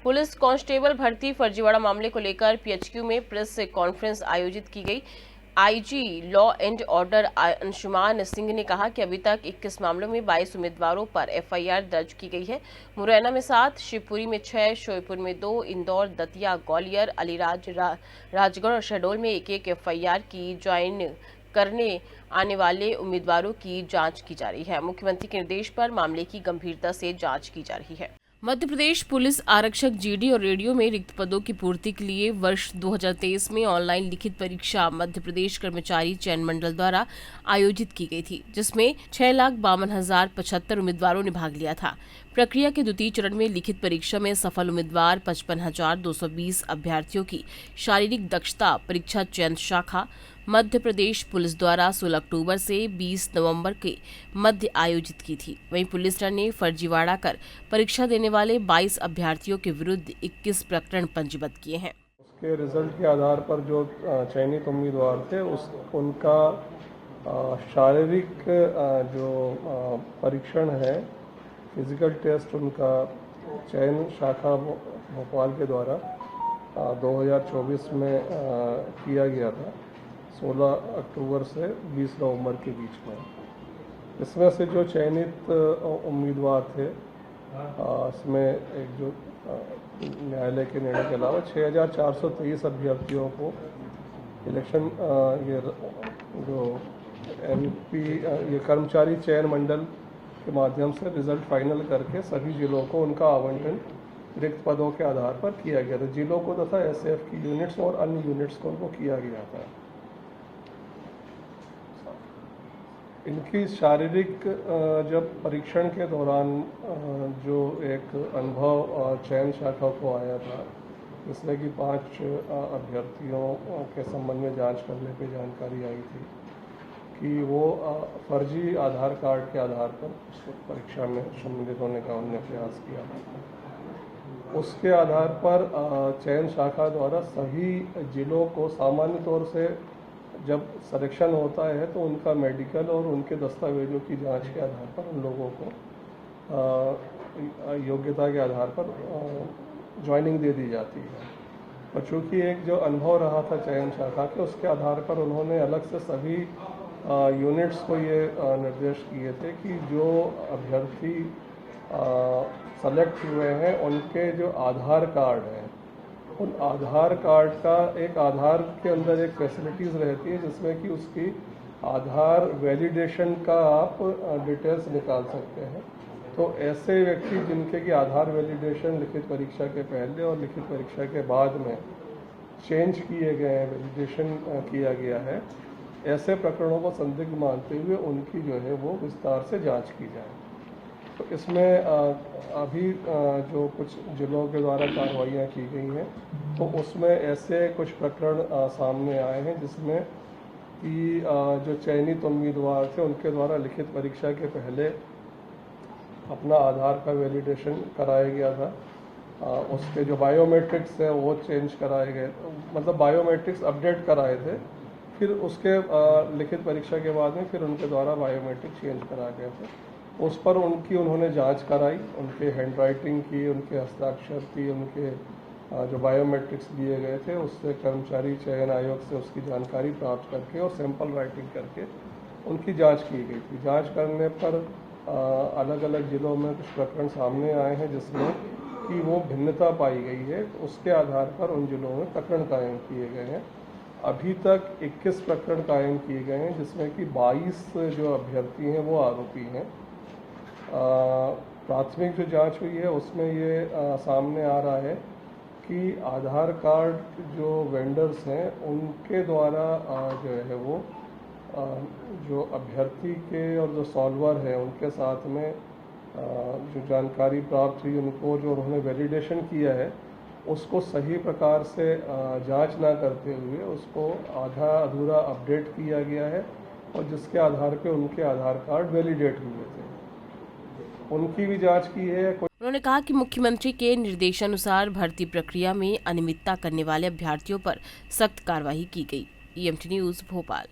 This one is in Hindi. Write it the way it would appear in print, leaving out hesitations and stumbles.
पुलिस कांस्टेबल भर्ती फर्जीवाड़ा मामले को लेकर पीएचक्यू में प्रेस कॉन्फ्रेंस आयोजित की गई। IG law and order Anshuman Singh ने कहा कि अभी तक 21 मामलों में 22 उम्मीदवारों पर एफआईआर दर्ज की गई है। मुरैना में 7, शिवपुरी में 6, श्योपुर में 2, इंदौर, दतिया, ग्वालियर, अलीराज, राजगढ़ और शहडोल में एक एफआईआर की। ज्वाइन करने आने वाले उम्मीदवारों की जांच की जा रही है। मुख्यमंत्री के निर्देश पर मामले की गंभीरता से जांच की जा रही है। मध्य प्रदेश पुलिस आरक्षक जीडी और रेडियो में रिक्त पदों की पूर्ति के लिए वर्ष 2023 में ऑनलाइन लिखित परीक्षा मध्य प्रदेश कर्मचारी चयन मंडल द्वारा आयोजित की गई थी, जिसमें 6,52,075 उम्मीदवारों ने भाग लिया था। प्रक्रिया के द्वितीय चरण में लिखित परीक्षा में सफल उम्मीदवार 55,220 अभ्यर्थियों की शारीरिक दक्षता परीक्षा चयन शाखा मध्य प्रदेश पुलिस द्वारा 16 अक्टूबर से 20 नवंबर के मध्य आयोजित की थी। वहीं पुलिस ने फर्जीवाड़ा कर परीक्षा देने वाले 22 अभ्यर्थियों के विरुद्ध 21 प्रकरण पंजीबद्ध किए हैं। उसके रिजल्ट के आधार पर जो चयनित उम्मीदवार थे उनका शारीरिक जो परीक्षण है, फिजिकल टेस्ट, उनका चयन शाखा भोपाल के द्वारा 2024 में किया गया था, 16 अक्टूबर से 20 नवंबर के बीच में। इसमें से जो चयनित उम्मीदवार थे, इसमें एक जो न्यायालय के निर्णय के अलावा 6,423 अभ्यर्थियों को इलेक्शन ये जो एमपी ये कर्मचारी चयन मंडल के माध्यम से रिजल्ट फाइनल करके सभी जिलों को उनका आवंटन रिक्त पदों के आधार पर किया गया था। जिलों को तथा एसएफ की यूनिट्स और अन्य यूनिट्स को उनको किया गया था। इनकी शारीरिक जब परीक्षण के दौरान जो एक अनुभव चयन शाखा को आया था, जिसमें कि 5 अभ्यर्थियों के संबंध में जांच करने पे जानकारी आई थी कि वो फर्जी आधार कार्ड के आधार पर परीक्षा में सम्मिलित होने का उन्होंने प्रयास किया था। उसके आधार पर चयन शाखा द्वारा सभी जिलों को सामान्य तौर से जब सिलेक्शन होता है तो उनका मेडिकल और उनके दस्तावेजों की जांच के आधार पर उन लोगों को योग्यता के आधार पर ज्वाइनिंग दे दी जाती है। और चूँकि एक जो अनुभव रहा था चयन शाखा के, उसके आधार पर उन्होंने अलग से सभी यूनिट्स को ये निर्देश किए थे कि जो अभ्यर्थी सेलेक्ट हुए हैं उनके जो आधार कार्ड हैं, उन आधार कार्ड का एक आधार के अंदर एक फैसिलिटीज़ रहती है जिसमें कि उसकी आधार वैलिडेशन का आप डिटेल्स निकाल सकते हैं। तो ऐसे व्यक्ति जिनके कि आधार वैलिडेशन लिखित परीक्षा के पहले और लिखित परीक्षा के बाद में चेंज किए गए हैं, वैलिडेशन किया गया है, ऐसे प्रकरणों को संदिग्ध मानते हुए उनकी जो है वो विस्तार से जांच की जाए। तो इसमें अभी जो कुछ जिलों के द्वारा कार्रवाइयाँ की गई हैं, तो उसमें ऐसे कुछ प्रकरण सामने आए हैं जिसमें कि जो चयनित उम्मीदवार थे उनके द्वारा लिखित परीक्षा के पहले अपना आधार का वैलिडेशन कराया गया था। उसके जो बायोमेट्रिक्स हैं वो चेंज कराए गए, मतलब बायोमेट्रिक्स अपडेट कराए थे। फिर उसके लिखित परीक्षा के बाद में फिर उनके द्वारा बायोमेट्रिक चेंज करा गए थे। उस पर उन्होंने जांच कराई, उनके हैंडराइटिंग की, उनके हस्ताक्षर की, उनके जो बायोमेट्रिक्स दिए गए थे उससे कर्मचारी चयन आयोग से उसकी जानकारी प्राप्त करके और सैंपल राइटिंग करके उनकी जांच की गई थी। जांच करने पर अलग अलग जिलों में कुछ प्रकरण सामने आए हैं जिसमें कि वो भिन्नता पाई गई है। उसके आधार पर उन जिलों में प्रकरण कायम किए गए हैं। अभी तक 21 प्रकरण कायम किए गए हैं जिसमें कि 22 जो अभ्यर्थी हैं वो आरोपी हैं। प्राथमिक जो जांच हुई है उसमें ये सामने आ रहा है कि आधार कार्ड जो वेंडर्स हैं उनके द्वारा जो है वो जो अभ्यर्थी के और जो सॉल्वर हैं उनके साथ में जो जानकारी प्राप्त हुई, उनको जो उन्होंने वैलिडेशन किया है उसको सही प्रकार से जांच ना करते हुए उसको आधा अधूरा अपडेट किया गया है और जिसके आधार पे उनके आधार कार्ड वैलिडेट हुए थे, उनकी भी जांच की है। उन्होंने कहा कि मुख्यमंत्री के निर्देशानुसार भर्ती प्रक्रिया में अनियमितता करने वाले अभ्यर्थियों पर सख्त कार्रवाई की गई। EMT news Bhopal.